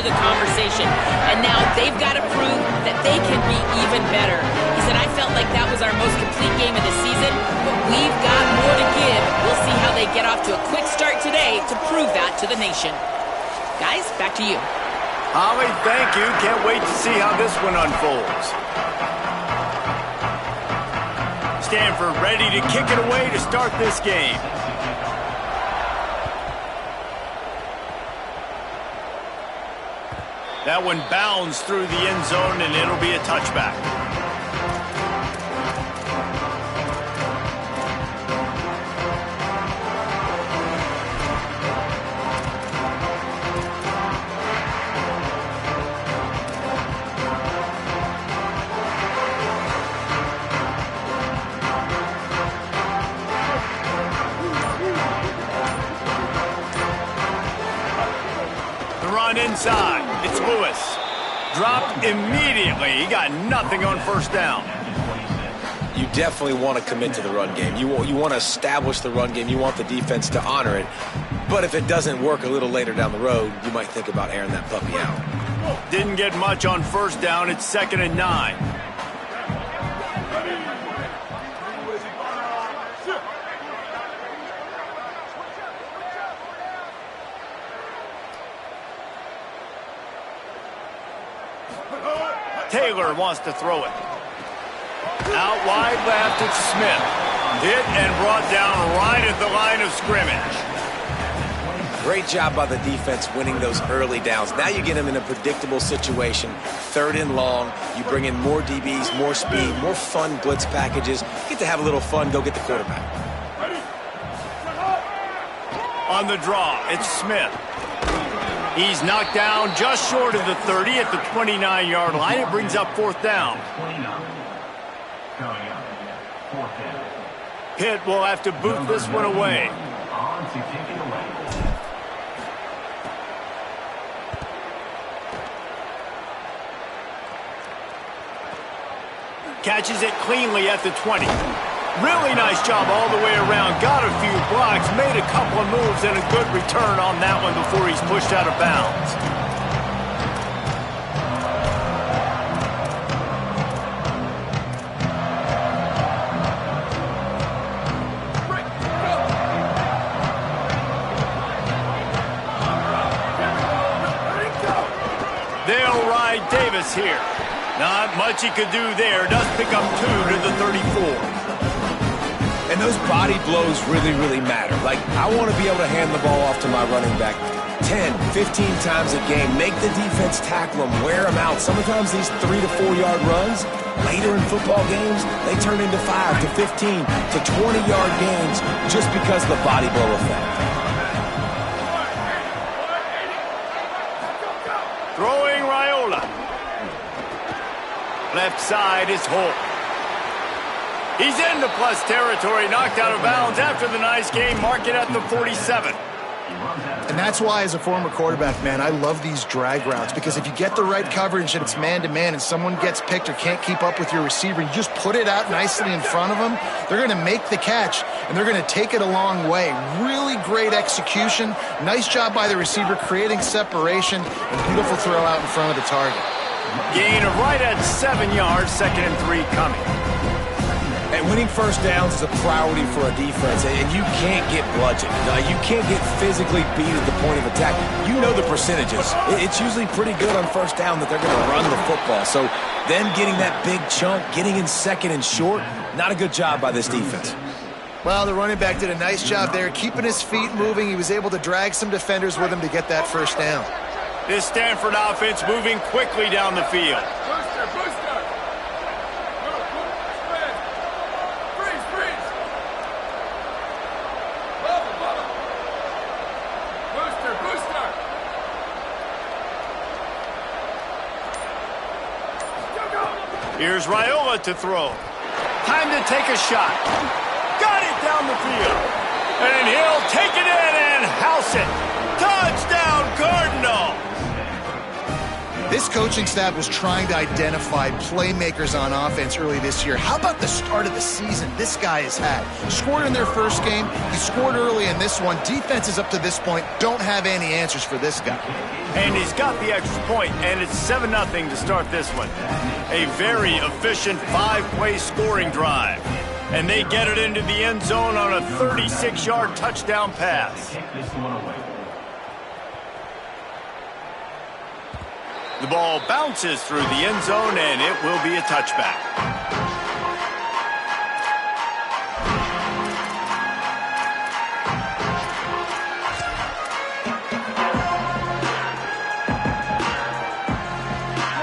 the conversation. And now they've got to prove that they can be even better. He said, I felt like that was our most complete game of the season, but we've got more to give. We'll see how they get off to a quick start today to prove that to the nation. Guys, back to you. Holly, thank you. Can't wait to see how this one unfolds. Stanford ready to kick it away to start this game. That one bounds through the end zone, and it'll be a touchback. Inside, it's Lewis. Dropped immediately. He got nothing on first down. You definitely want to commit to the run game. You want to establish the run game. You want the defense to honor it. But if it doesn't work a little later down the road, you might think about airing that puppy out. Didn't get much on first down. It's 2nd and 9. Taylor wants to throw it. Out wide left, it's Smith. Hit and brought down right at the line of scrimmage. Great job by the defense winning those early downs. Now you get them in a predictable situation. 3rd and long. You bring in more DBs, more speed, more fun blitz packages. Get to have a little fun. Go get the quarterback. On the draw, it's Smith. He's knocked down just short of the 30 at the 29-yard line. It brings up 4th down. Pitt will have to boot this one away. Catches it cleanly at the 20. Really nice job all the way around. Got a few blocks, made a couple of moves, and a good return on that one before he's pushed out of bounds. They'll ride Davis here. Not much he could do there. Does pick up 2 to the 34. And those body blows really, really matter. Like, I want to be able to hand the ball off to my running back 10, 15 times a game. Make the defense tackle them, wear them out. Sometimes these 3 to 4 yard runs, later in football games, they turn into 5 to 15 to 20-yard games just because of the body blow effect. Throwing Raiola. Left side is Holt. He's into plus territory, knocked out of bounds after the nice game. Mark it at the 47. And that's why, as a former quarterback, man, I love these drag routes, because if you get the right coverage and it's man-to-man and someone gets picked or can't keep up with your receiver, you just put it out nicely in front of them, they're going to make the catch, and they're going to take it a long way. Really great execution. Nice job by the receiver creating separation, and beautiful throw out in front of the target. Gain of right at 7 yards, 2nd and 3 coming. And winning first downs is a priority for a defense, and you can't get bludgeoned. You can't get physically beat at the point of attack. You know the percentages. It's usually pretty good on first down that they're going to run the football. So them getting that big chunk, getting in 2nd and short, not a good job by this defense. Well, the running back did a nice job there, keeping his feet moving. He was able to drag some defenders with him to get that first down. This Stanford offense moving quickly down the field. Here's Raiola to throw. Time to take a shot. Got it down the field. And he'll take it in and house it. Touchdown, Cardinal. This coaching staff was trying to identify playmakers on offense early this year. How about the start of the season this guy has had? Scored in their first game. He scored early in this one. Defenses up to this point don't have any answers for this guy. And he's got the extra point, and it's 7-0 to start this one. A very efficient 5-play scoring drive. And they get it into the end zone on a 36-yard touchdown pass. The ball bounces through the end zone, and it will be a touchback.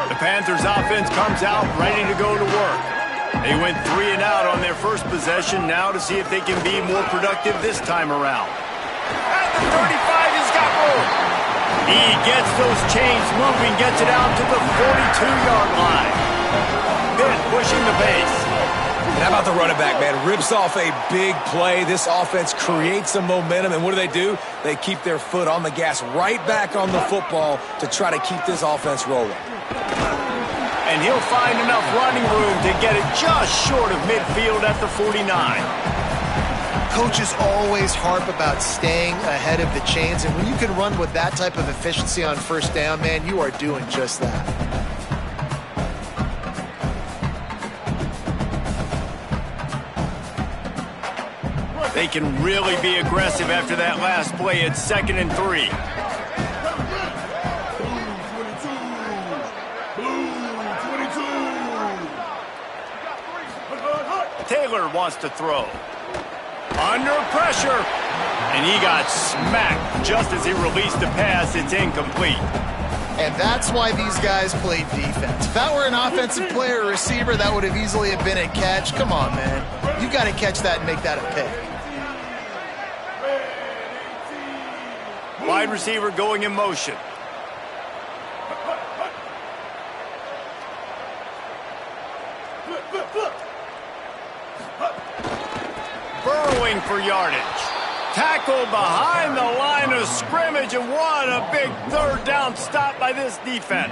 The Panthers offense comes out ready to go to work. They went 3 and out on their first possession, now to see if they can be more productive this time around. At the 35, he's got room. He gets those chains moving, gets it out to the 42-yard line. Pitt pushing the pace. And how about the running back, man? Rips off a big play. This offense creates some momentum, and what do? They keep their foot on the gas, right back on the football to try to keep this offense rolling. And he'll find enough running room to get it just short of midfield at the 49. Coaches always harp about staying ahead of the chains, and when you can run with that type of efficiency on first down, man, you are doing just that. They can really be aggressive after that last play. It's 2nd and 3. Taylor wants to throw. Under pressure. And he got smacked just as he released the pass. It's incomplete. And that's why these guys play defense. If that were an offensive player or receiver, that would have easily have been a catch. Come on, man. You got to catch that and make that a pick. Wide receiver going in motion. Burrowing for yardage. Tackled behind the line of scrimmage, and what a big third down stop by this defense.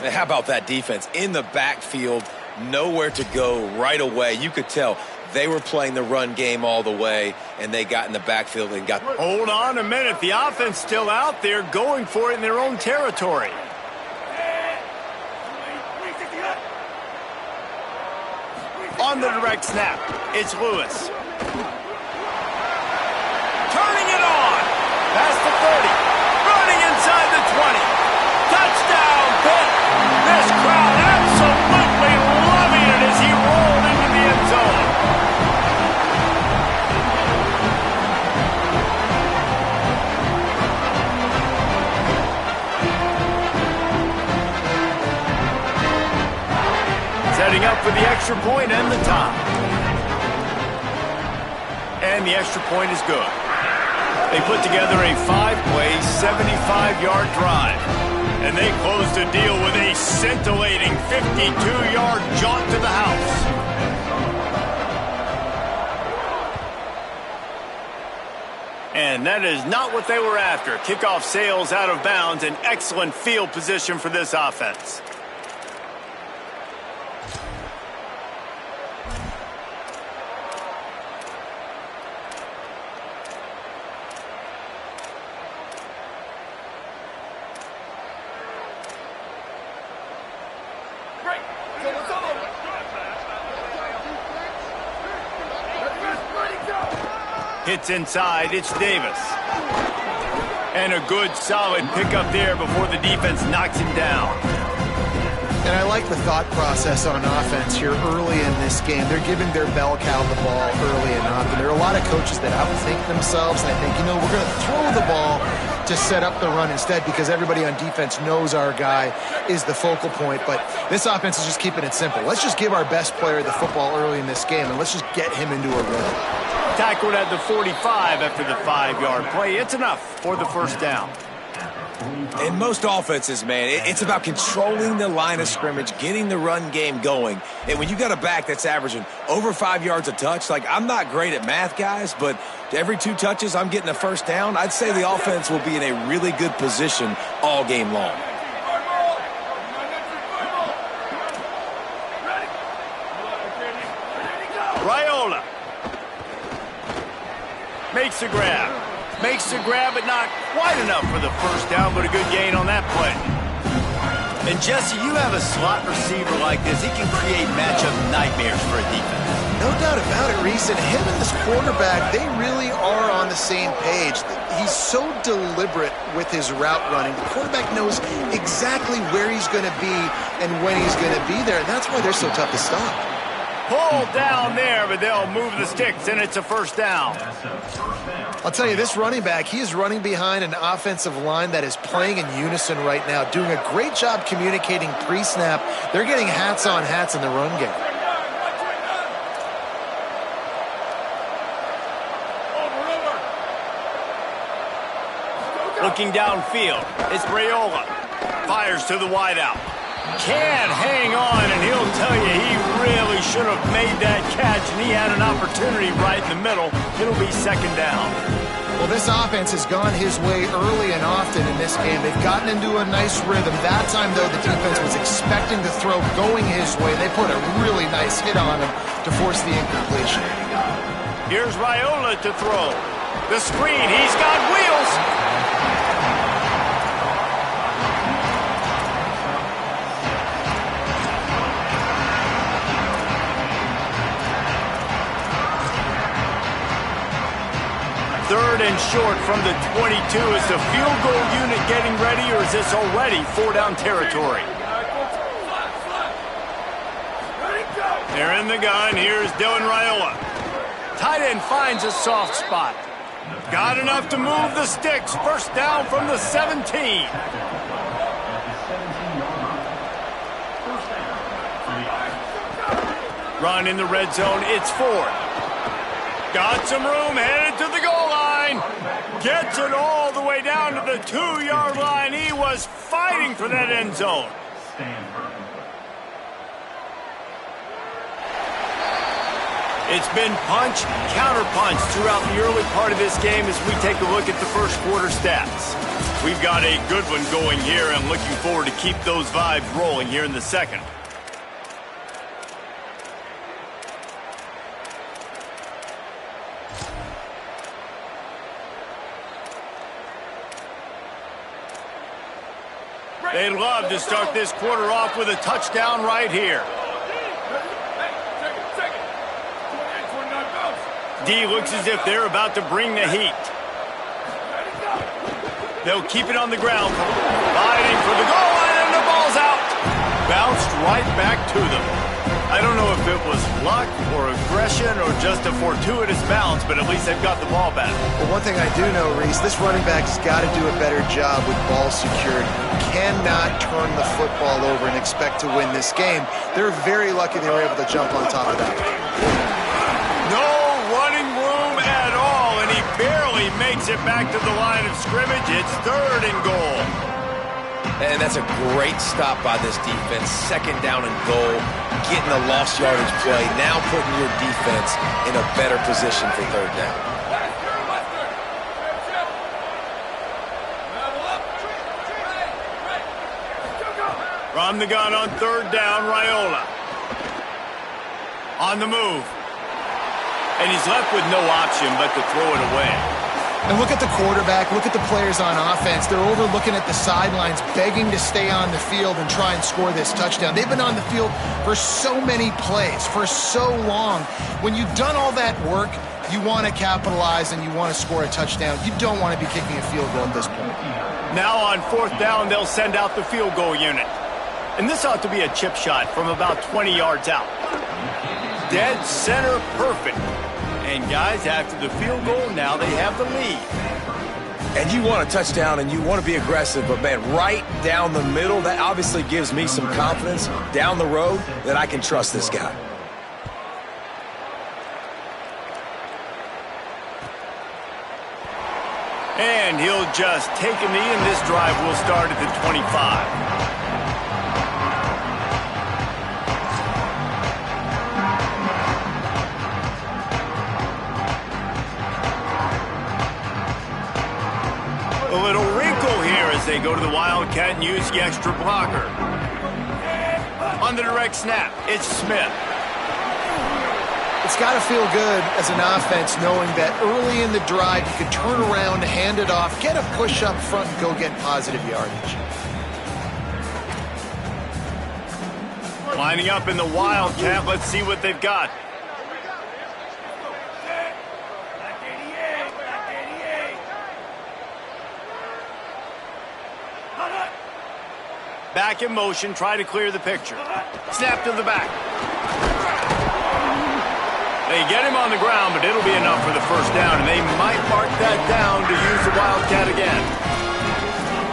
And how about that defense? In the backfield, nowhere to go right away. You could tell they were playing the run game all the way, and they got in the backfield and got... Hold on a minute. The offense still out there going for it in their own territory. On the direct snap, it's Lewis. Turning it on. Past the 30. Running inside the 20. Touchdown, Pitt. This crowd absolutely loving it as he rolled into the end zone. Setting up for the extra point and the top. And the extra point is good. They put together a 5-play, 75-yard drive. And they close the deal with a scintillating 52-yard jaunt to the house. And that is not what they were after. Kickoff sails out of bounds, an excellent field position for this offense. Hits inside, it's Davis. And a good, solid pickup there before the defense knocks him down. And I like the thought process on offense here early in this game. They're giving their bell cow the ball early enough. And there are a lot of coaches that outthink themselves, and they think, we're going to throw the ball to set up the run instead because everybody on defense knows our guy is the focal point. But this offense is just keeping it simple. Let's just give our best player the football early in this game, and let's just get him into a rhythm. Tackled at the 45 after the 5-yard play. It's enough for the first down. In most offenses, man, it's about controlling the line of scrimmage, getting the run game going. And when you got a back that's averaging over 5 yards a touch, I'm not great at math, guys, but every 2 touches I'm getting a first down, I'd say the offense will be in a really good position all game long. makes the grab. Makes the grab, but not quite enough for the first down, but a good gain on that play. And Jesse, you have a slot receiver like this. He can create matchup nightmares for a defense. No doubt about it, Reese. And him and this quarterback, they really are on the same page. He's so deliberate with his route running. The quarterback knows exactly where he's going to be and when he's going to be there. And that's why they're so tough to stop. Pulled down there, but they'll move the sticks, and it's a first down. I'll tell you, this running back, he is running behind an offensive line that is playing in unison right now, doing a great job communicating pre-snap. They're getting hats on hats in the run game. Looking downfield, it's Raiola. Fires to the wideout. Can't hang on, and he'll tell you he really should have made that catch, and he had an opportunity right in the middle. It'll be second down. Well, this offense has gone his way early and often in this game. They've gotten into a nice rhythm. That time, though, the defense was expecting the throw going his way. They put a really nice hit on him to force the incompletion. Here's Raiola to throw. The screen, he's got wheels. Third and short from the 22. Is the field goal unit getting ready, or is this already four-down territory? They're in the gun. Here's Dylan Raiola. Tight end finds a soft spot. Got enough to move the sticks. First down from the 17. Run in the red zone. It's Ford. Got some room, headed to the goal line. Gets it all the way down to the 2-yard line. He was fighting for that end zone. It's been punch, counter-punch throughout the early part of this game as we take a look at the first quarter stats. We've got a good one going here and looking forward to keep those vibes rolling here in the second. They'd love to start this quarter off with a touchdown right here. D looks as if they're about to bring the heat. They'll keep it on the ground, fighting for the goal line, and the ball's out. Bounced right back to them. I don't know if it was luck or aggression or just a fortuitous bounce, but at least they've got the ball back. Well, one thing I do know, Reese, this running back's got to do a better job with ball security. Cannot turn the football over and expect to win this game. They're very lucky they were able to jump on top of that. No running room at all, and he barely makes it back to the line of scrimmage. It's third and goal. And that's a great stop by this defense. Second down and goal, getting a lost yardage play, now putting your defense in a better position for third down. From the gun on third down, Raiola. On the move. And he's left with no option but to throw it away. And look at the quarterback, look at the players on offense. They're over looking at the sidelines, begging to stay on the field and try and score this touchdown. They've been on the field for so many plays, for so long. When you've done all that work, you want to capitalize and you want to score a touchdown. You don't want to be kicking a field goal at this point. Now on fourth down, they'll send out the field goal unit. And this ought to be a chip shot from about 20 yards out. Dead center perfect. And guys, after the field goal, now they have the lead. And you want a touchdown and you want to be aggressive, but man, right down the middle, that obviously gives me some confidence down the road that I can trust this guy. And he'll just take a knee, and this drive will start at the 25. A little wrinkle here as they go to the Wildcat and use the extra blocker. On the direct snap, it's Smith. It's got to feel good as an offense knowing that early in the drive you can turn around, hand it off, get a push up front, and go get positive yardage. Lining up in the Wildcat. Let's see what they've got. Back in motion, try to clear the picture. Snap to the back. They get him on the ground, but it'll be enough for the first down, and they might mark that down to use the Wildcat again.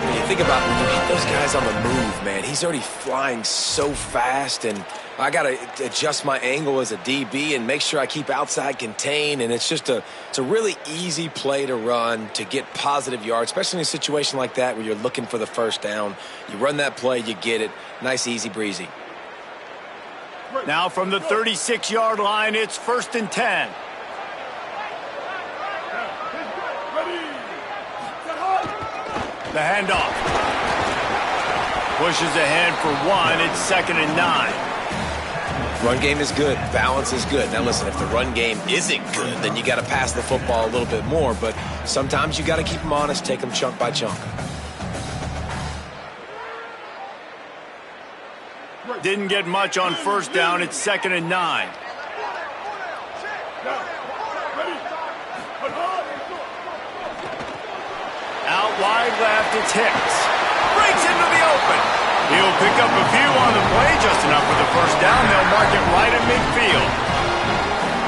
When you think about those guys on the move, man, he's already flying so fast, and I got to adjust my angle as a DB and make sure I keep outside contained, and it's a really easy play to run to get positive yards, especially in a situation like that where you're looking for the first down. You run that play, you get it. Nice, easy breezy. Now from the 36-yard line, it's 1st and 10. The handoff. Pushes ahead for 1. It's 2nd and 9. Run game is good. Balance is good. Now listen, if the run game isn't good, then you got to pass the football a little bit more. But sometimes you got to keep them honest, take them chunk by chunk. Didn't get much on 1st down. It's 2nd and 9. Out wide left, it's Hicks. Breaks into the open. He'll pick up a few on the play, just enough for the first down. They'll mark it right at midfield.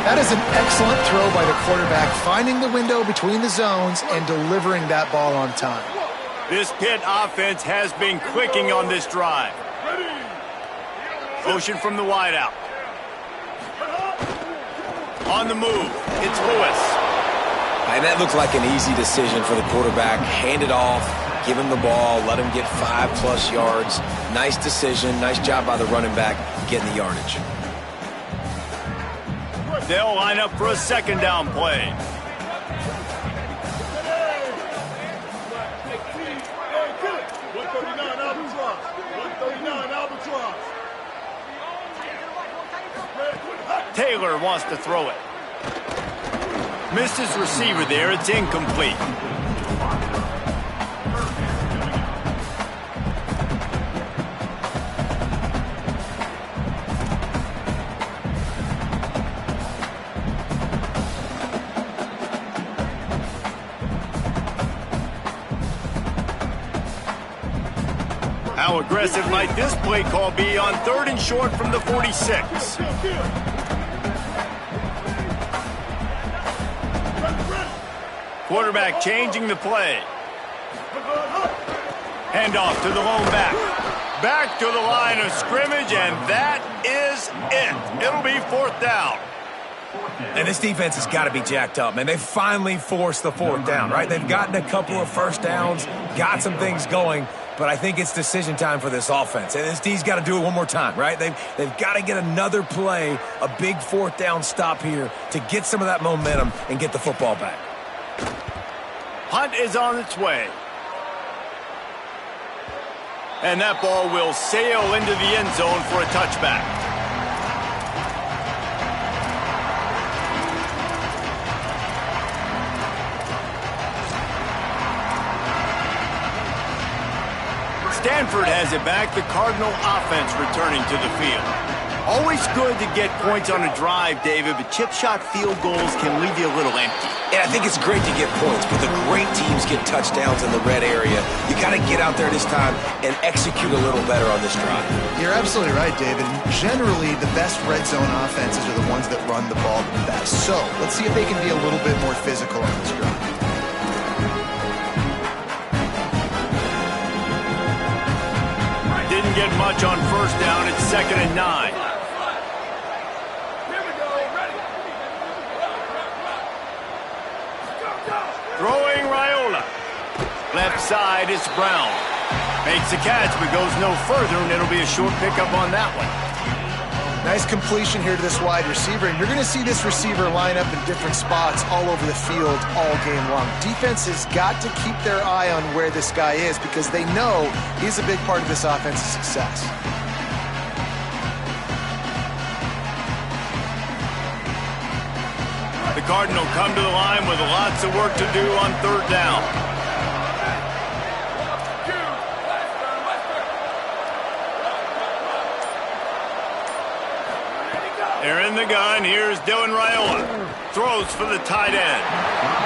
That is an excellent throw by the quarterback, finding the window between the zones and delivering that ball on time. This Pitt offense has been clicking on this drive. Motion from the wideout. On the move, it's Lewis. And that looked like an easy decision for the quarterback. Hand it off, give him the ball, let him get 5+ yards. Nice decision, nice job by the running back getting the yardage. They'll line up for a 2nd down play. Taylor wants to throw it. Missed his receiver there. It's incomplete. How aggressive might this play call be on 3rd and short from the 46? Quarterback changing the play. Handoff to the lone back. Back to the line of scrimmage, and that is it. It'll be 4th down. And this defense has got to be jacked up, man. They finally forced the 4th down, right? They've gotten a couple of first downs, got some things going, but I think it's decision time for this offense. And this D's got to do it one more time, right? They've got to get another play, a big 4th down stop here to get some of that momentum and get the football back. Hunt is on its way. And that ball will sail into the end zone for a touchback. Stanford has it back. The Cardinal offense returning to the field. Always good to get points on a drive, David, but chip shot field goals can leave you a little empty. Yeah, I think it's great to get points, but the great teams get touchdowns in the red area. You got to get out there this time and execute a little better on this drive. You're absolutely right, David. Generally, the best red zone offenses are the ones that run the ball the best. So let's see if they can be a little bit more physical on this drive. Didn't get much on 1st down. It's 2nd and 9. Throwing Raiola. Left side is Brown. Makes the catch, but goes no further, and it'll be a short pickup on that one. Nice completion here to this wide receiver, and you're going to see this receiver line up in different spots all over the field all game long. Defense has got to keep their eye on where this guy is because they know he's a big part of this offense's success. Cardinal come to the line with lots of work to do on third down. They're in the gun. Here's Dylan Raiola. Throws for the tight end.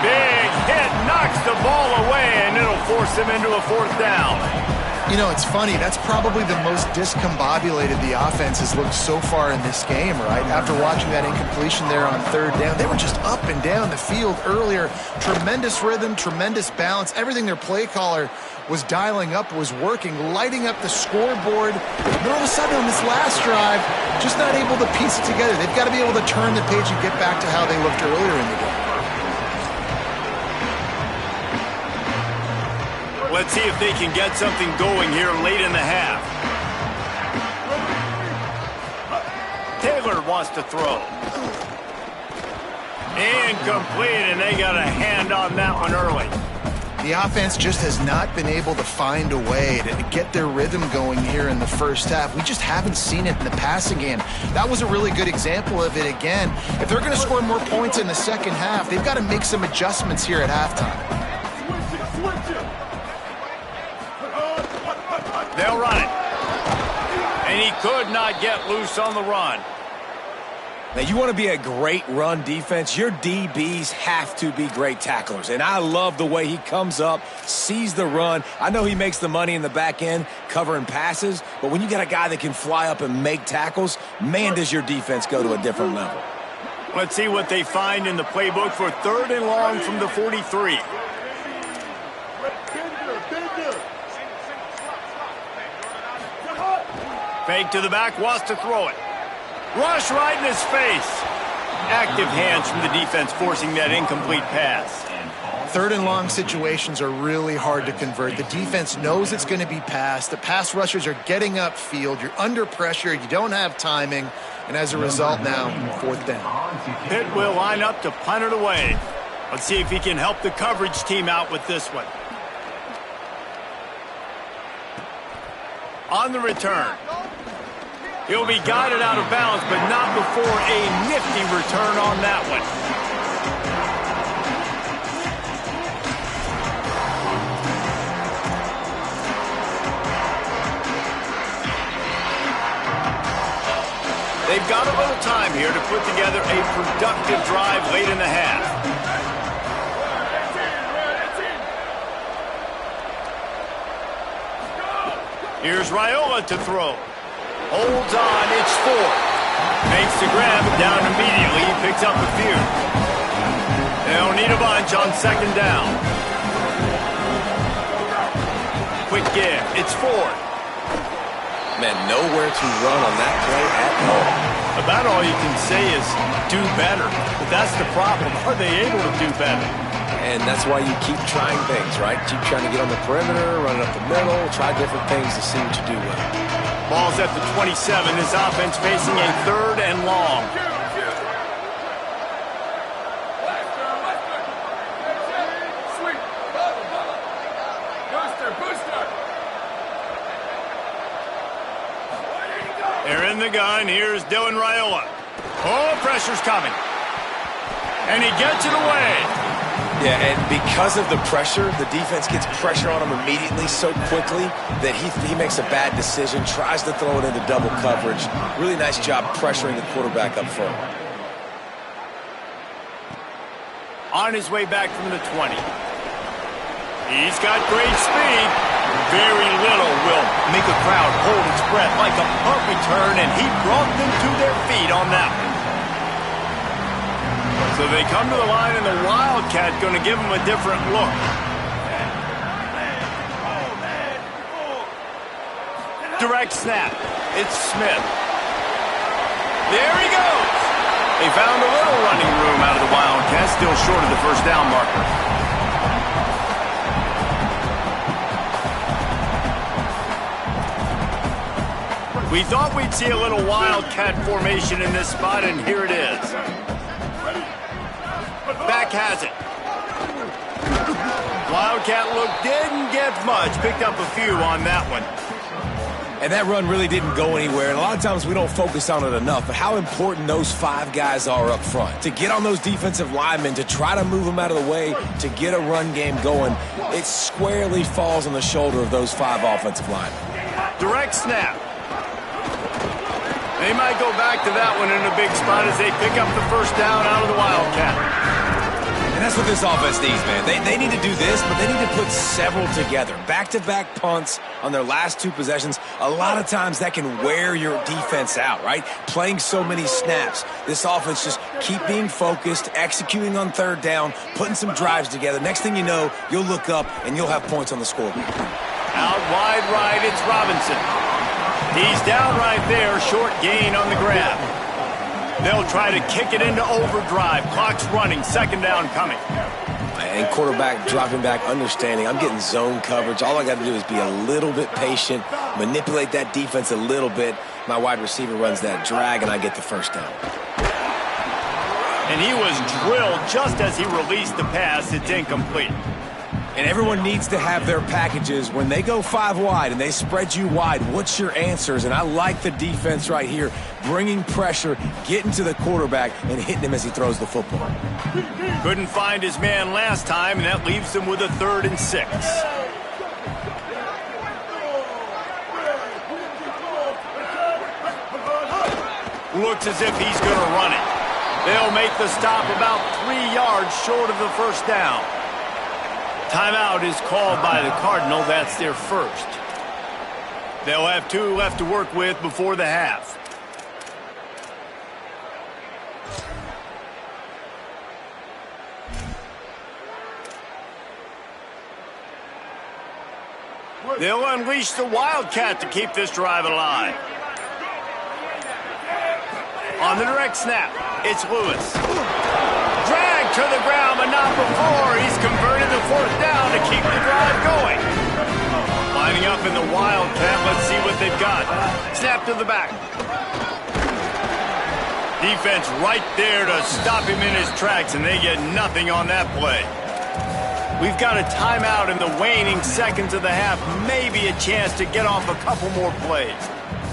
Big hit, knocks the ball away, and it'll force him into a fourth down. You know, it's funny. That's probably the most discombobulated the offense has looked so far in this game, right? After watching that incompletion there on third down, they were just up and down the field earlier. Tremendous rhythm, tremendous balance. Everything their play caller was dialing up was working, lighting up the scoreboard. But all of a sudden on this last drive, just not able to piece it together. They've got to be able to turn the page and get back to how they looked earlier in the game. Let's see if they can get something going here late in the half. Taylor wants to throw. Incomplete, and they got a hand on that one early. The offense just has not been able to find a way to get their rhythm going here in the first half. We just haven't seen it in the passing game. That was a really good example of it again. If they're going to score more points in the second half, they've got to make some adjustments here at halftime. They'll run it. And he could not get loose on the run. Now, you want to be a great run defense, your DBs have to be great tacklers. And I love the way he comes up, sees the run. I know he makes the money in the back end covering passes, but when you got a guy that can fly up and make tackles, man, does your defense go to a different level. Let's see what they find in the playbook for third and long from the 43. Fake to the back, wants to throw it. Rush right in his face. Active hands from the defense forcing that incomplete pass. Third and long situations are really hard to convert. The defense knows it's going to be passed. The pass rushers are getting upfield. You're under pressure. You don't have timing. And as a result now, fourth down. Pitt will line up to punt it away. Let's see if he can help the coverage team out with this one. On the return. He'll be guided out of bounds, but not before a nifty return on that one. They've got a little time here to put together a productive drive late in the half. Here's Raiola to throw. Holds on, it's fourth. Makes the grab, down immediately. He picks up a few. They'll need a bunch on second down. Quick give, it's Ford. Man, nowhere to run on that play at all. About all you can say is do better. But that's the problem. Are they able to do better? And that's why you keep trying things, right? Keep trying to get on the perimeter, run it up the middle, try different things to see what you do well. Ball's at the 27. This offense facing a third and long. They're in the gun. Here's Dylan Raiola. Oh, pressure's coming. And he gets it away. Yeah, and because of the pressure, the defense gets pressure on him immediately so quickly that he makes a bad decision, tries to throw it into double coverage. Really nice job pressuring the quarterback up front. On his way back from the 20. He's got great speed. Very little will make a crowd hold its breath like a punt return, and he brought them to their feet on that one. So they come to the line, and the Wildcat going to give them a different look. Direct snap. It's Smith. There he goes. They found a little running room out of the Wildcats, still short of the first down marker. We thought we'd see a little Wildcat formation in this spot, and here it is. Back has it. Wildcat look didn't get much. Picked up a few on that one. And that run really didn't go anywhere, and a lot of times we don't focus on it enough, but how important those 5 guys are up front. To get on those defensive linemen, to try to move them out of the way, to get a run game going, it squarely falls on the shoulder of those 5 offensive linemen. Direct snap. They might go back to that one in a big spot as they pick up the first down out of the Wildcat. And that's what this offense needs, man. They need to do this, but they need to put several together. Back-to-back punts on their last 2 possessions. A lot of times that can wear your defense out, right? Playing so many snaps. This offense just keep being focused, executing on 3rd down, putting some drives together. Next thing you know, you'll look up and you'll have points on the scoreboard. Out wide right, it's Robinson. He's down right there, short gain on the grab. They'll try to kick it into overdrive. Clock's running, 2nd down coming. And quarterback dropping back, understanding I'm getting zone coverage. All I got to do is be a little bit patient, manipulate that defense a little bit. My wide receiver runs that drag, and I get the first down. And he was drilled just as he released the pass. It's incomplete. And everyone needs to have their packages. When they go 5 wide and they spread you wide, what's your answers? And I like the defense right here, bringing pressure, getting to the quarterback, and hitting him as he throws the football. Couldn't find his man last time, and that leaves him with a 3rd and 6. Looks as if he's going to run it. They'll make the stop about 3 yards short of the first down. Timeout is called by the Cardinal. That's their first. They'll have 2 left to work with before the half. They'll unleash the Wildcat to keep this drive alive. On the direct snap, it's Lewis. Dragged to the ground, but not before. He's converted the 4th down to keep the drive going. Lining up in the Wildcat. Let's see what they've got. Snap to the back. Defense right there to stop him in his tracks, and they get nothing on that play. We've got a timeout in the waning seconds of the half. Maybe a chance to get off a couple more plays.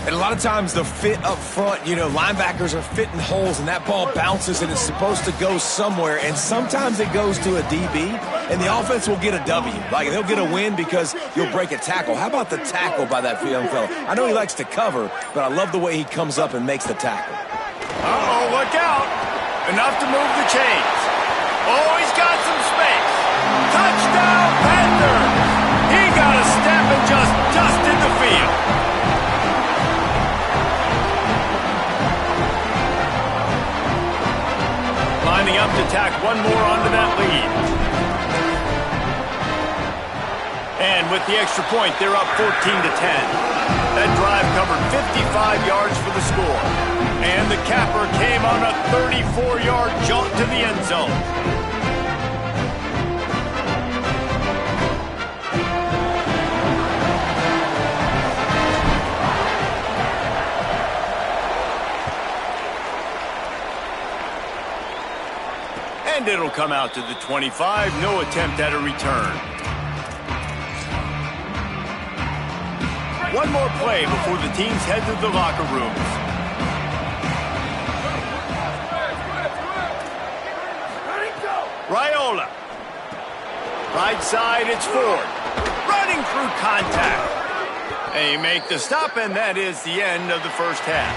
And a lot of times the fit up front, you know, linebackers are fitting holes and that ball bounces and it's supposed to go somewhere. And sometimes it goes to a DB and the offense will get a W. Like they'll get a win because you'll break a tackle. How about the tackle by that young fella? I know he likes to cover, but I love the way he comes up and makes the tackle. Uh-oh, look out. Enough to move the chains. Oh, he's got some space. Touchdown, Panthers. He got a step and just dusted the field. Lining up to tack one more onto that lead. And with the extra point, they're up 14-10. That drive covered 55 yards for the score. And the capper came on a 34-yard jaunt to the end zone. And it'll come out to the 25. No attempt at a return. One more play before the teams head to the locker rooms. Raiola. Right side, it's Ford. Running through contact. They make the stop, and that is the end of the first half.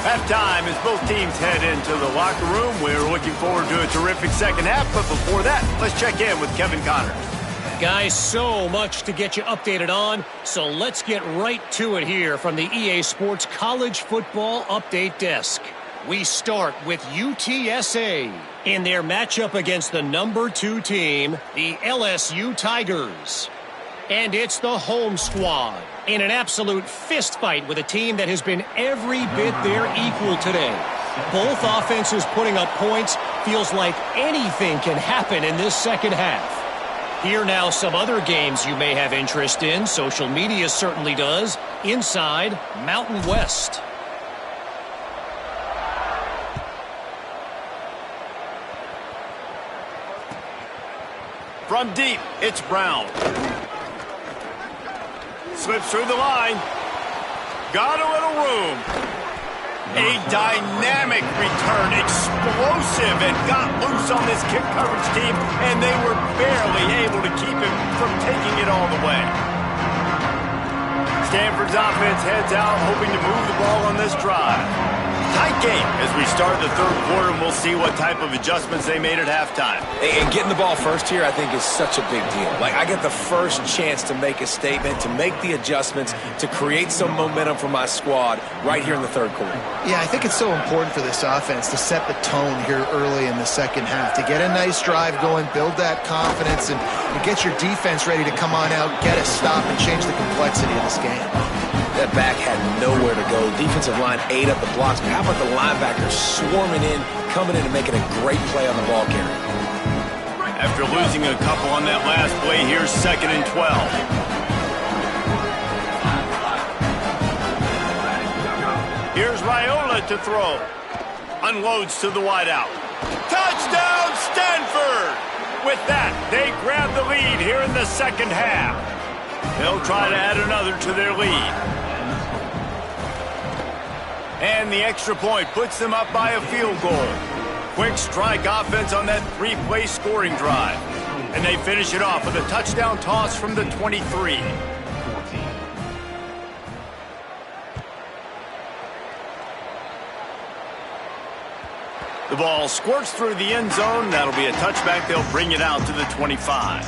Halftime as both teams head into the locker room. We're looking forward to a terrific second half, but before that, let's check in with Kevin Connors. Guys, so much to get you updated on, so let's get right to it here from the EA Sports College Football Update Desk. We start with UTSA in their matchup against the number 2 team, the LSU Tigers. And it's the home squad in an absolute fist fight with a team that has been every bit their equal today. Both offenses putting up points. Feels like anything can happen in this second half. Here now some other games you may have interest in. Social media certainly does. Inside Mountain West. From deep, it's Brown. Slips through the line. Got a little room. A dynamic return, explosive, and got loose on this kick coverage team, and they were barely able to keep him from taking it all the way. Stanford's offense heads out, hoping to move the ball on this drive. Tight game as we start the third quarter, and we'll see what type of adjustments they made at halftime. And getting the ball first here, I think, is such a big deal. Like, I get the first chance to make a statement, to make the adjustments, to create some momentum for my squad right here in the third quarter. Yeah, I think it's so important for this offense to set the tone here early in the second half, to get a nice drive going, build that confidence, and get your defense ready to come on out, get a stop, and change the complexity of this game. That back had nowhere to go. Defensive line ate up the blocks. But how about the linebackers swarming in, coming in and making a great play on the ball carrier? After losing a couple on that last play, here's 2nd and 12. Here's Raiola to throw. Unloads to the wideout. Touchdown, Stanford! With that, they grab the lead here in the second half. They'll try to add another to their lead. And the extra point puts them up by a field goal. Quick strike offense on that three-play scoring drive. And they finish it off with a touchdown toss from the 23. The ball squirts through the end zone. That'll be a touchback. They'll bring it out to the 25.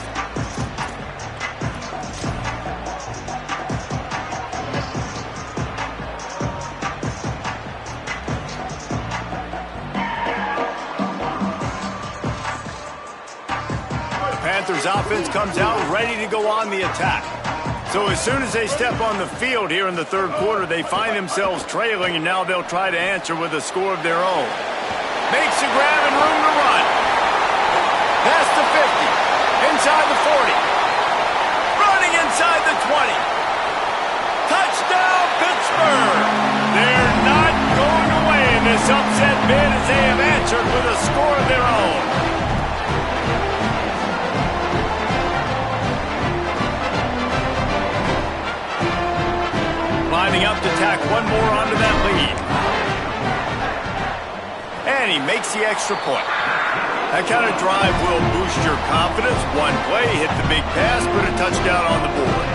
Panthers offense comes out ready to go on the attack. So as soon as they step on the field here in the third quarter, they find themselves trailing, and now they'll try to answer with a score of their own. Makes a grab and room to run. Past the 50. Inside the 40. Running inside the 20. Touchdown, Pittsburgh! They're not going away in this upset bid as they have answered with a score of their own. Lining up to tack one more onto that lead. And he makes the extra point. That kind of drive will boost your confidence. One play, hit the big pass, put a touchdown on the board.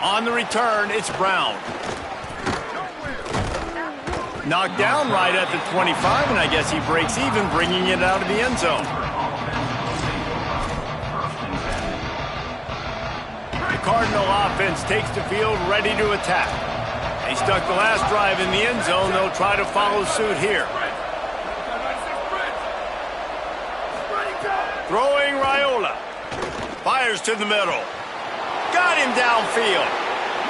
On the return, it's Brown. Knocked down right at the 25, and I guess he breaks even, bringing it out of the end zone. The Cardinal offense takes the field, ready to attack. They stuck the last drive in the end zone. They'll try to follow suit here. Throwing Raiola. Fires to the middle. Got him downfield.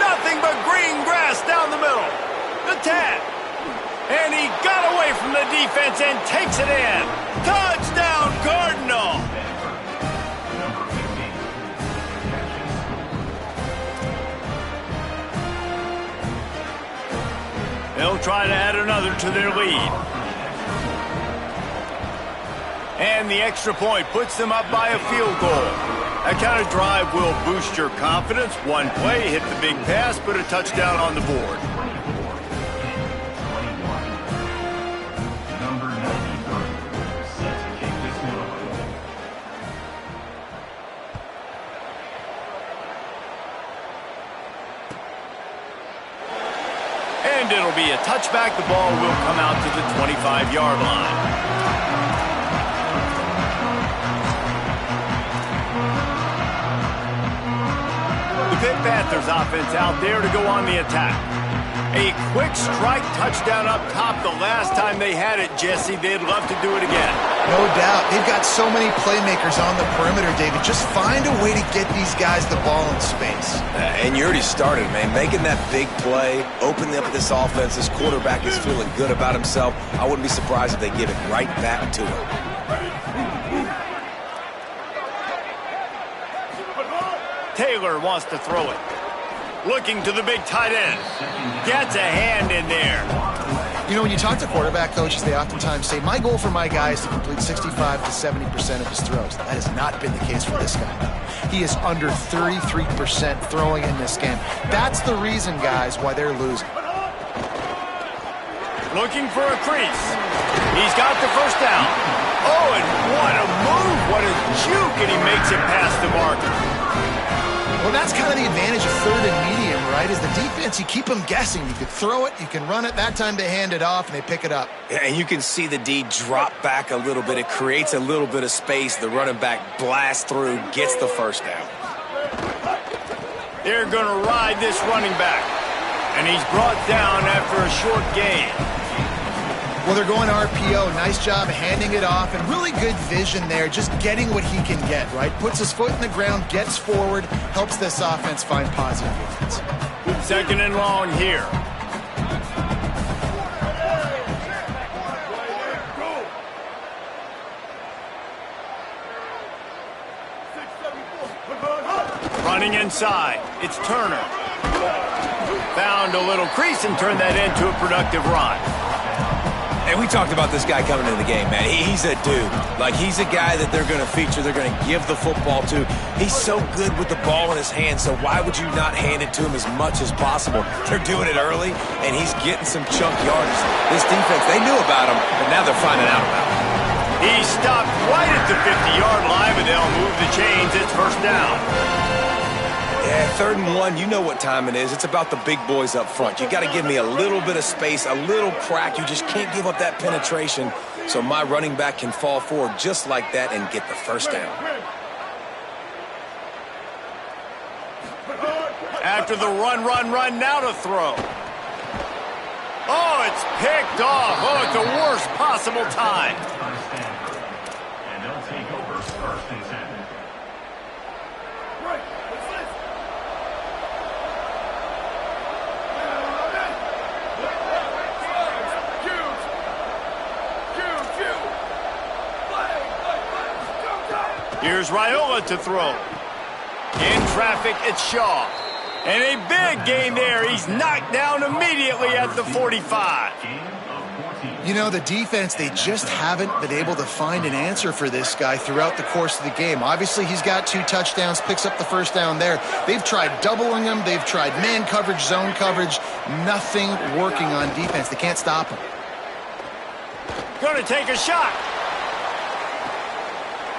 Nothing but green grass down the middle. The tap. And he got away from the defense and takes it in. Touchdown, Cardinal! They'll try to add another to their lead. And the extra point puts them up by a field goal. That kind of drive will boost your confidence. One play, hit the big pass, put a touchdown on the board. And it'll be a touchback. The ball will come out to the 25-yard line. The Pitt Panthers offense out there to go on the attack. A quick strike touchdown up top the last time they had it, Jesse. They'd love to do it again. No doubt. They've got so many playmakers on the perimeter, David. Just find a way to get these guys the ball in space. And you already started, man. Making that big play, opening up this offense. This quarterback is feeling good about himself. I wouldn't be surprised if they give it right back to him. Taylor wants to throw it. Looking to the big tight end. Gets a hand in there. You You know, when you talk to quarterback coaches, they oftentimes say, my goal for my guy is to complete 65 to 70% of his throws. That has not been the case for this guy. He is under 33% throwing in this game. That's the reason, guys, why they're losing. Looking for a crease. He's got the first down. Oh, and what a move. What a juke, and he makes it past the marker. Well, that's kind of the advantage of third and medium, right? Is the defense, you keep them guessing. You can throw it, you can run it. That time they hand it off, and they pick it up. Yeah, and you can see the D drop back a little bit. It creates a little bit of space. The running back blasts through, gets the first down. They're going to ride this running back. And he's brought down after a short gain. Well, they're going RPO. Nice job handing it off, and really good vision there, just getting what he can get, right? Puts his foot in the ground, gets forward, helps this offense find positive movements. Second and long here. Running inside. It's Turner. Found a little crease and turned that into a productive run. And we talked about this guy coming into the game, man. He's a dude. Like, he's a guy that they're going to feature, they're going to give the football to. He's so good with the ball in his hands, so why would you not hand it to him as much as possible? They're doing it early, and he's getting some chunk yardage. This defense, they knew about him, but now they're finding out about him. He stopped right at the 50-yard line, but they'll move the chains. It's first down. Yeah, 3rd and 1, you know what time it is. It's about the big boys up front. You got to give me a little bit of space, a little crack. You just can't give up that penetration so my running back can fall forward just like that and get the first down. After the run, now to throw. Oh, it's picked off. Oh, at the worst possible time. And they'll take over first and 10. Here's Raiola to throw. In traffic, it's Shaw. And a big gain there. He's knocked down immediately at the 45. You know, the defense, they just haven't been able to find an answer for this guy throughout the course of the game. Obviously, he's got 2 touchdowns, picks up the first down there. They've tried doubling him. They've tried man coverage, zone coverage. Nothing working on defense. They can't stop him. Going to take a shot.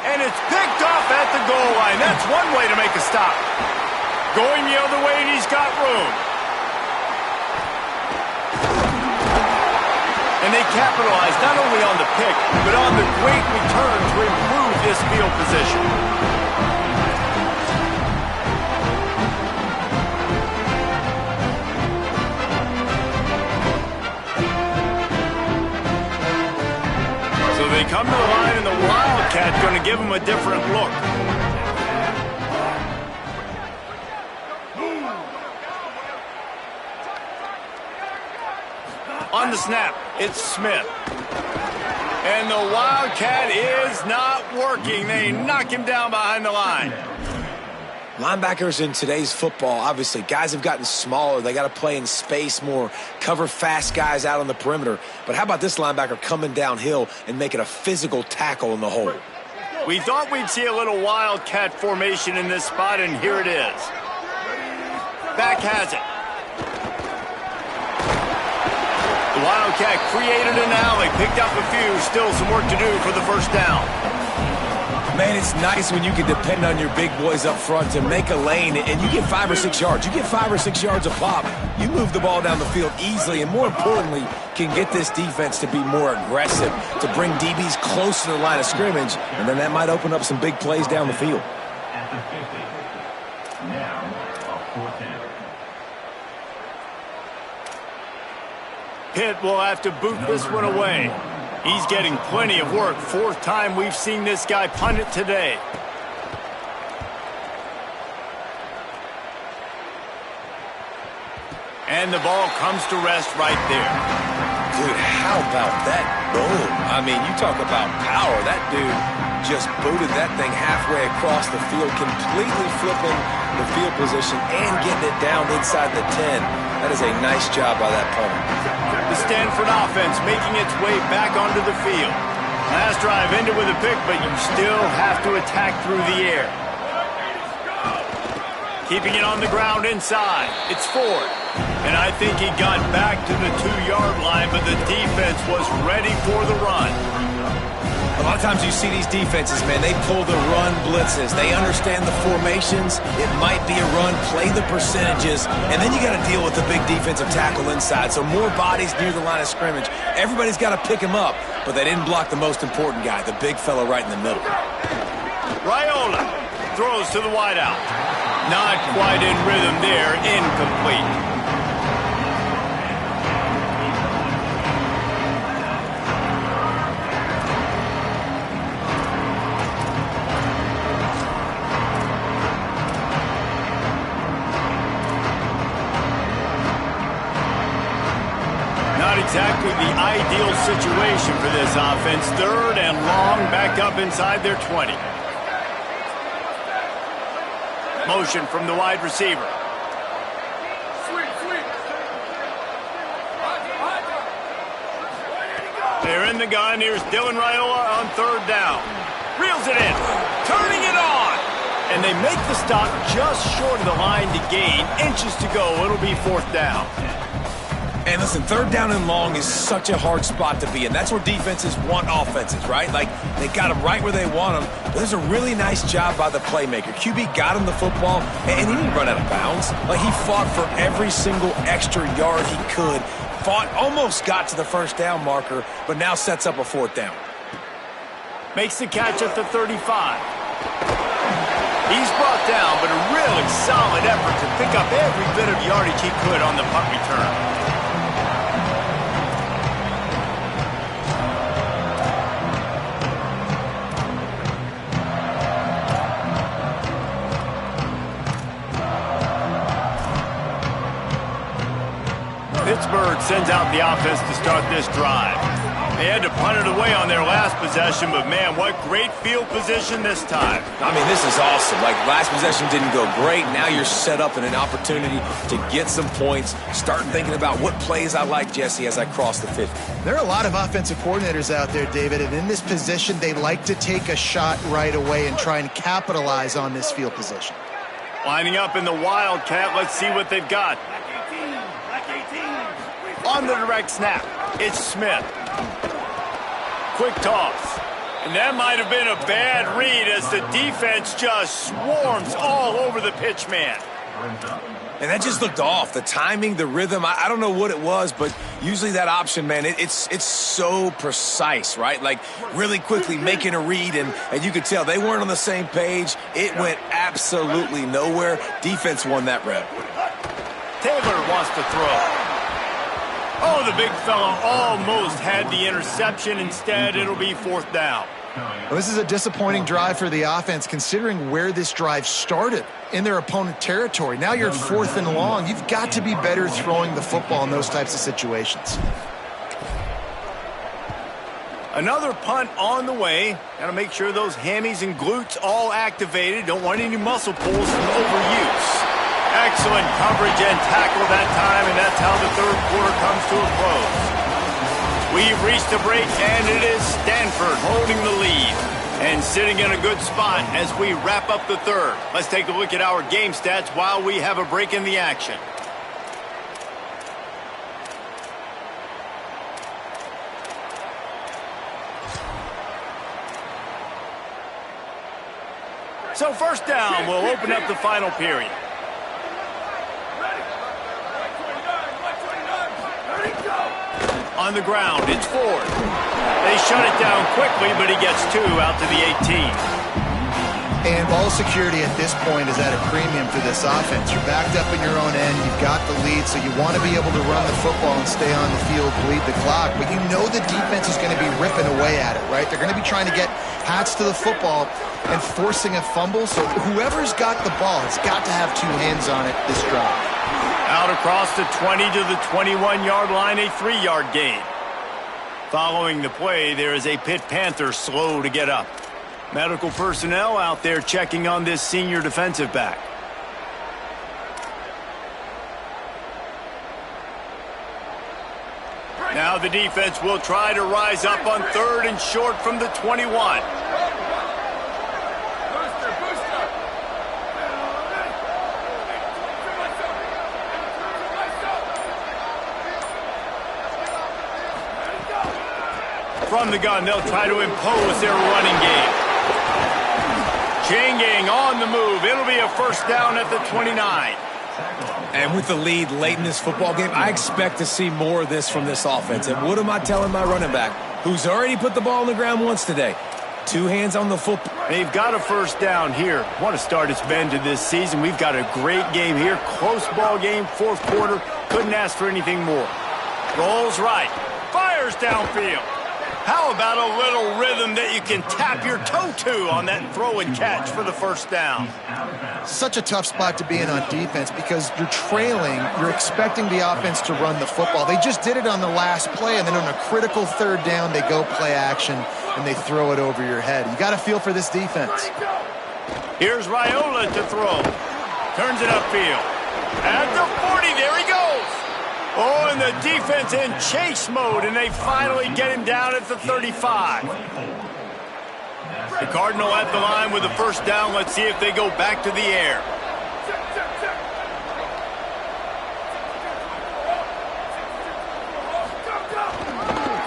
And it's picked off at the goal line. That's one way to make a stop. Going the other way, and he's got room. And they capitalize not only on the pick, but on the great return to improve this field position. So they come to the line, and the Wildcat going to give them a different look. On the snap, it's Smith. And the Wildcat is not working. They knock him down behind the line. Linebackers in today's football, obviously, guys have gotten smaller. They got to play in space more, cover fast guys out on the perimeter. But how about this linebacker coming downhill and making a physical tackle in the hole? We thought we'd see a little Wildcat formation in this spot, and here it is. Back has it. The Wildcat created an alley, picked up a few, still some work to do for the first down. Man, it's nice when you can depend on your big boys up front to make a lane, and you get 5 or 6 yards. You get 5 or 6 yards a pop. You move the ball down the field easily, and more importantly, can get this defense to be more aggressive, to bring DBs close to the line of scrimmage, and then that might open up some big plays down the field. At the 50. Now, a 4th down. Pitt will have to boot this one away. He's getting plenty of work. 4th time we've seen this guy punt it today. And the ball comes to rest right there. Dude, how about that boom? I mean, you talk about power. That dude just booted that thing halfway across the field, completely flipping the field position and getting it down inside the 10. That is a nice job by that punter. The Stanford offense making its way back onto the field. Last drive ended with a pick, but you still have to attack through the air. Keeping it on the ground inside. It's Ford. And I think he got back to the 2-yard line, but the defense was ready for the run. A lot of times you see these defenses, man, they pull the run blitzes. They understand the formations. It might be a run, play the percentages, and then you got to deal with the big defensive tackle inside. So more bodies near the line of scrimmage. Everybody's got to pick him up, but they didn't block the most important guy, the big fella right in the middle. Raiola throws to the wideout. Not quite in rhythm there, incomplete. Exactly the ideal situation for this offense. 3rd and long, back up inside their 20. Motion from the wide receiver. They're in the gun. Here's Dylan Raiola on 3rd down. Reels it in. Turning it on. And they make the stop just short of the line to gain. Inches to go. It'll be 4th down. And listen, 3rd down and long is such a hard spot to be in. That's where defenses want offenses, right? Like, they got them right where they want them. But there's a really nice job by the playmaker. QB got him the football, and he didn't run out of bounds. Like, he fought for every single extra yard he could. Fought, almost got to the 1st down marker, but now sets up a 4th down. Makes the catch at the 35. He's brought down, but a really solid effort to pick up every bit of yardage he could on the punt return. Pittsburgh sends out the offense to start this drive. They had to punt it away on their last possession, but man, what great field position this time. I mean, this is awesome. Like, last possession didn't go great. Now you're set up in an opportunity to get some points. Starting thinking about what plays I like, Jesse, as I cross the 50. There are a lot of offensive coordinators out there, David, and in this position, they like to take a shot right away and try and capitalize on this field position. Lining up in the Wildcat, let's see what they've got. On the direct snap, it's Smith. Quick toss. And that might have been a bad read as the defense just swarms all over the pitch man. And that just looked off. The timing, the rhythm, I don't know what it was, but usually that option, man, it's so precise, right? Like, really quickly making a read, and you could tell they weren't on the same page. It went absolutely nowhere. Defense won that rep. Taylor wants to throw. Oh, the big fella almost had the interception. Instead, it'll be 4th down. Well, this is a disappointing drive for the offense, considering where this drive started, in their opponent territory. Now you're 4th and long. You've got to be better throwing the football in those types of situations. Another punt on the way. Got to make sure those hammies and glutes all activated. Don't want any muscle pulls from overuse. Excellent coverage and tackle that time, and that's how the 3rd quarter comes to a close. We've reached a break, and it is Stanford holding the lead and sitting in a good spot as we wrap up the 3rd. Let's take a look at our game stats while we have a break in the action. So 1st down will open up the final period. On the ground, it's Ford. They shut it down quickly, but he gets 2 out to the 18. And ball security at this point is at a premium for this offense. You're backed up in your own end. You've got the lead, so you want to be able to run the football and stay on the field, bleed the clock. But you know the defense is going to be ripping away at it, right? They're going to be trying to get hats to the football and forcing a fumble. So whoever's got the ball has got to have 2 hands on it this drive. Out across the 20 to the 21-yard line, a 3-yard gain. Following the play, there is a Pitt Panther slow to get up. Medical personnel out there checking on this senior defensive back. Now the defense will try to rise up on 3rd and short from the 21. From the gun, they'll try to impose their running game. Chain gang on the move. It'll be a first down at the 29. And with the lead late in this football game, I expect to see more of this from this offense. And what am I telling my running back, who's already put the ball on the ground once today? 2 hands on the football. They've got a first down here. What a start it's been to this season. We've got a great game here. Close ball game, 4th quarter. Couldn't ask for anything more. Rolls right. Fires downfield. How about a little rhythm that you can tap your toe to on that throw and catch for the first down? Such a tough spot to be in on defense because you're trailing, you're expecting the offense to run the football. They just did it on the last play, and then on a critical 3rd down, they go play action, and they throw it over your head. You got to feel for this defense. Here's Raiola to throw. Turns it upfield. At the 40, there he goes. Oh, and the defense in chase mode, and they finally get him down at the 35. The Cardinal at the line with the first down. Let's see if they go back to the air.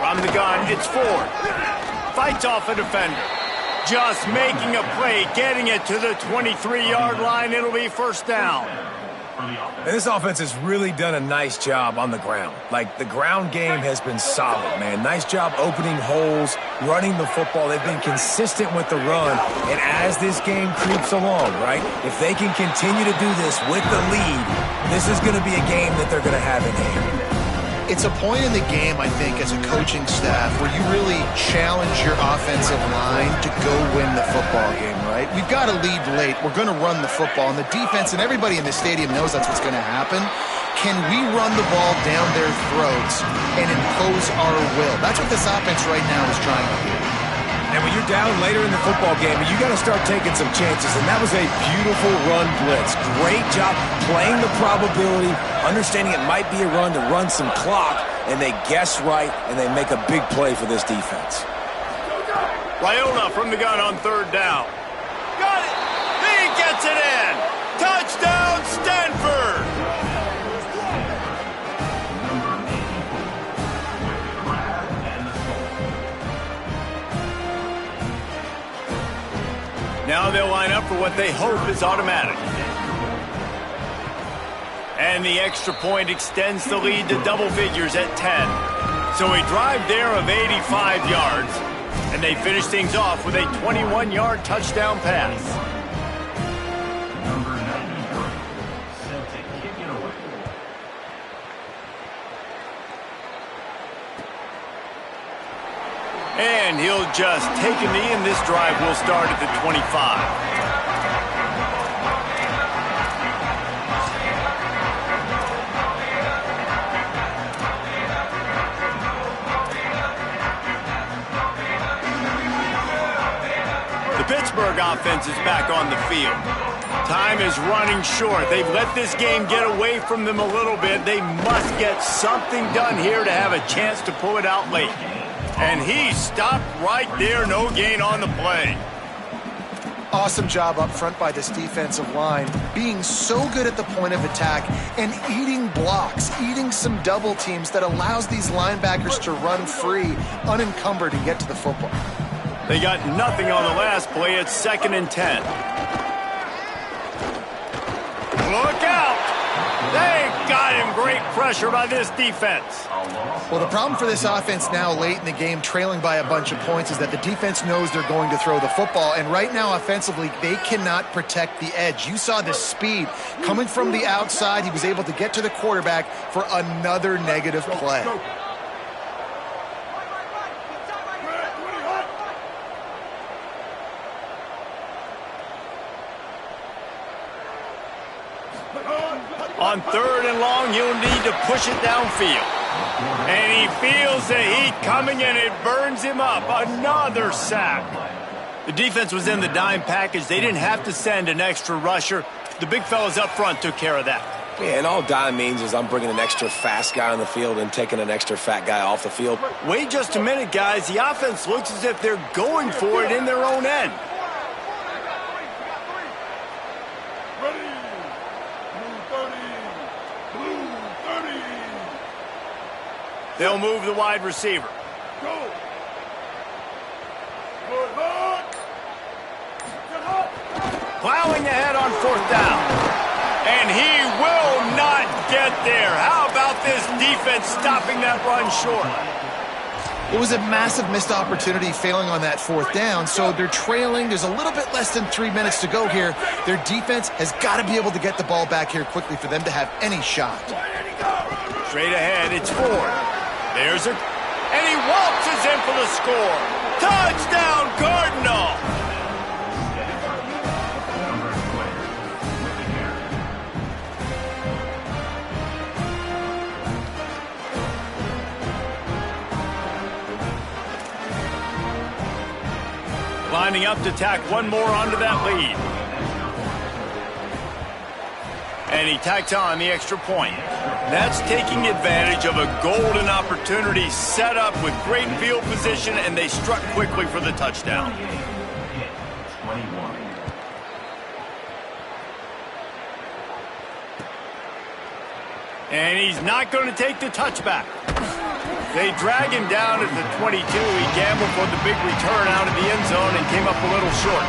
From the gun, it's Ford. Fights off a defender. Just making a play, getting it to the 23-yard line. It'll be first down. And this offense has really done a nice job on the ground. Like, the ground game has been solid, man. Nice job opening holes, running the football. They've been consistent with the run. And as this game creeps along, right, if they can continue to do this with the lead, this is going to be a game that they're going to have in hand. It's a point in the game, I think, as a coaching staff where you really challenge your offensive line to go win the football game, right? We've got to lead late. We're going to run the football. And the defense and everybody in the stadium knows that's what's going to happen. Can we run the ball down their throats and impose our will? That's what this offense right now is trying to do. And when you're down later in the football game, you got to start taking some chances. And that was a beautiful run blitz. Great job playing the probability, understanding it might be a run to run some clock, and they guess right, and they make a big play for this defense. Raiola from the gun on 3rd down. Got it! He gets it in! Touchdown, Stanford! Now they'll line up for what they hope is automatic. And the extra point extends the lead to double figures at 10. So a drive there of 85 yards. And they finish things off with a 21-yard touchdown pass. Number 93, set to kick it away. And he'll just take a knee, and this drive will start at the 25. The Pittsburgh offense is back on the field. Time is running short. They've let this game get away from them a little bit. They must get something done here to have a chance to pull it out late. And he stopped right there. No gain on the play. Awesome job up front by this defensive line, being so good at the point of attack and eating blocks, eating some double teams that allows these linebackers to run free, unencumbered, and get to the football. They got nothing on the last play. It's 2nd and 10. Look out! They got him. Great pressure by this defense. Well, the problem for this offense now late in the game, trailing by a bunch of points, is that the defense knows they're going to throw the football. And right now, offensively, they cannot protect the edge. You saw the speed coming from the outside. He was able to get to the quarterback for another negative play. On 3rd and long, he'll need to push it downfield. And he feels the heat coming, and it burns him up. Another sack. The defense was in the dime package. They didn't have to send an extra rusher. The big fellas up front took care of that. Yeah, and all dime means is I'm bringing an extra fast guy on the field and taking an extra fat guy off the field. Wait just a minute, guys. The offense looks as if they're going for it in their own end. They'll move the wide receiver. Plowing ahead on 4th down. And he will not get there. How about this defense stopping that run short? It was a massive missed opportunity failing on that 4th down, so they're trailing. There's a little bit less than 3 minutes to go here. Their defense has got to be able to get the ball back here quickly for them to have any shot. Straight ahead, it's Ford. There's a... And he waltzes in for the score. Touchdown, Cardinal! Lining up to tack one more onto that lead. And he tacks on the extra point. That's taking advantage of a golden opportunity set up with great field position, and they struck quickly for the touchdown. And he's not going to take the touchback. They drag him down at the 22. He gambled for the big return out of the end zone and came up a little short.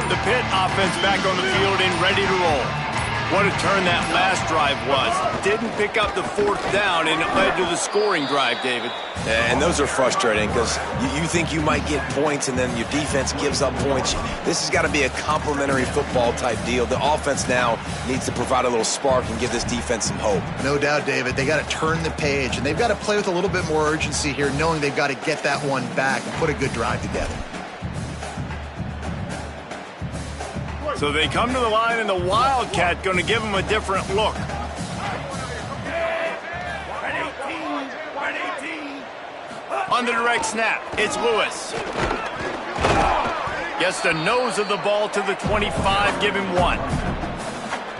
The Pitt offense back on the field and ready to roll. What a turn that last drive was. Didn't pick up the 4th down, and it led to the scoring drive, David. And those are frustrating because you think you might get points and then your defense gives up points. This has got to be a complementary football type deal. The offense now needs to provide a little spark and give this defense some hope. No doubt, David. They got to turn the page, and they've got to play with a little bit more urgency here, knowing they've got to get that one back and put a good drive together. So they come to the line, and the Wildcat going to give them a different look. On the direct snap, it's Lewis. Gets the nose of the ball to the 25, give him 1.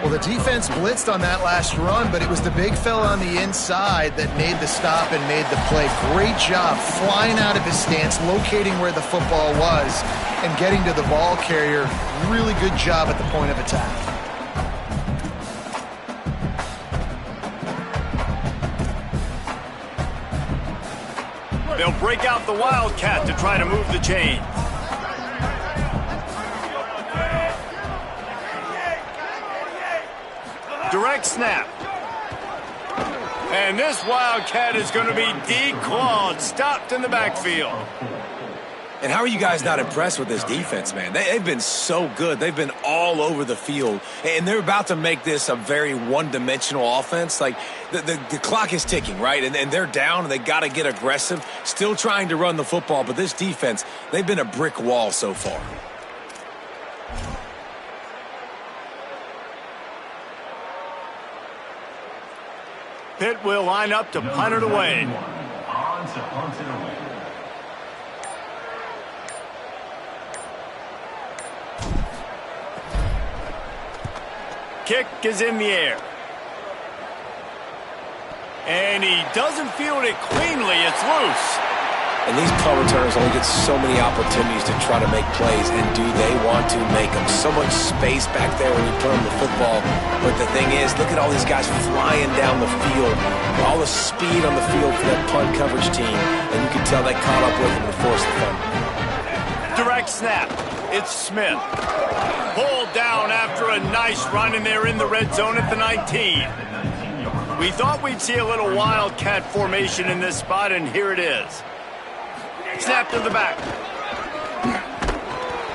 Well, the defense blitzed on that last run, but it was the big fella on the inside that made the stop and made the play. Great job flying out of his stance, locating where the football was, and getting to the ball carrier. Really good job at the point of attack. They'll break out the Wildcat to try to move the chain. Direct snap. And this Wildcat is going to be declawed, stopped in the backfield. And how are you guys not impressed with this defense, man? They've been so good. They've been all over the field. And they're about to make this a very one-dimensional offense. Like, the clock is ticking, right? And they're down, and they got to get aggressive. Still trying to run the football, but this defense, they've been a brick wall so far. Pitt will line up to punt it away. On to punt it away. Kick is in the air. And he doesn't field it cleanly. It's loose. And these punt returners only get so many opportunities to try to make plays, and do they want to make them? So much space back there when you put them the football. But the thing is, look at all these guys flying down the field. All the speed on the field for that punt coverage team. And you can tell they caught up with them to force the punt. Direct snap. It's Smith. Pulled down after a nice run, and they're in the red zone at the 19. We thought we'd see a little Wildcat formation in this spot, and here it is. Snap to the back.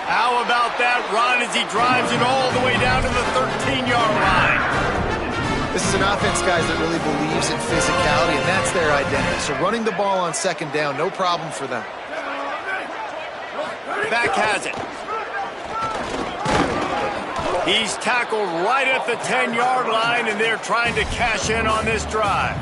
How about that run as he drives it all the way down to the 13-yard line? This is an offense, guys, that really believes in physicality, and that's their identity. So running the ball on 2nd down, no problem for them. Back has it. He's tackled right at the 10-yard line, and they're trying to cash in on this drive.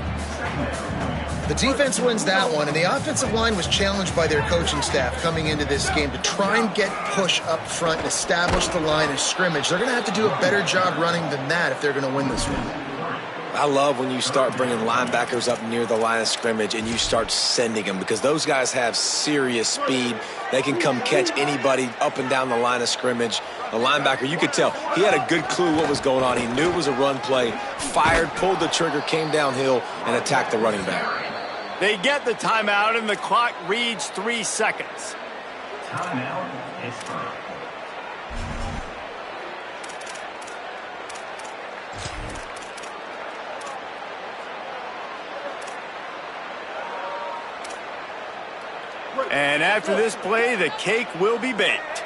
The defense wins that one, and the offensive line was challenged by their coaching staff coming into this game to try and get push up front and establish the line of scrimmage. They're going to have to do a better job running than that if they're going to win this one. I love when you start bringing linebackers up near the line of scrimmage and you start sending them, because those guys have serious speed. They can come catch anybody up and down the line of scrimmage. The linebacker, you could tell, he had a good clue what was going on. He knew it was a run play, fired, pulled the trigger, came downhill, and attacked the running back. They get the timeout, and the clock reads 3 seconds. Timeout is started. And after this play, the cake will be baked.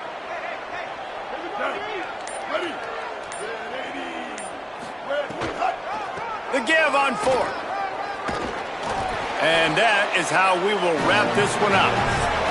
The give on 4th. And that is how we will wrap this one up.